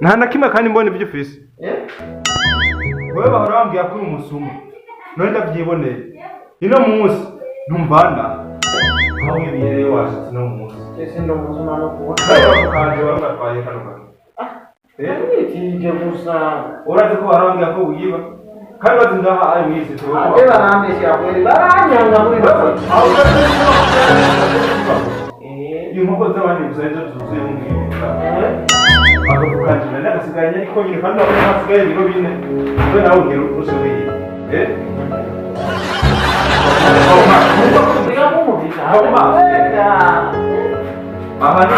nta na kimwe kandi mbona ibyo ufise wewe bahora bambwira ko uri umusuma none ndabyiboneye ino munsi ntumvana aho nk'ibiyereye washitse no munsi ese ndo umusuma no kubona kanje wagatwaye kano kantu nitije gusa urazi ko barambwira ko wiba kandi bazi ngaha ari mwisi ate barambeshyira kweri baranyanga muri inkoko z'abandi gusa nizo zuzuye mu mwibuka akavukanjira n'agasigaye nyariko nyine kandi wabona hasigaye ibiro bine we nawe ugera urushoboye aha ni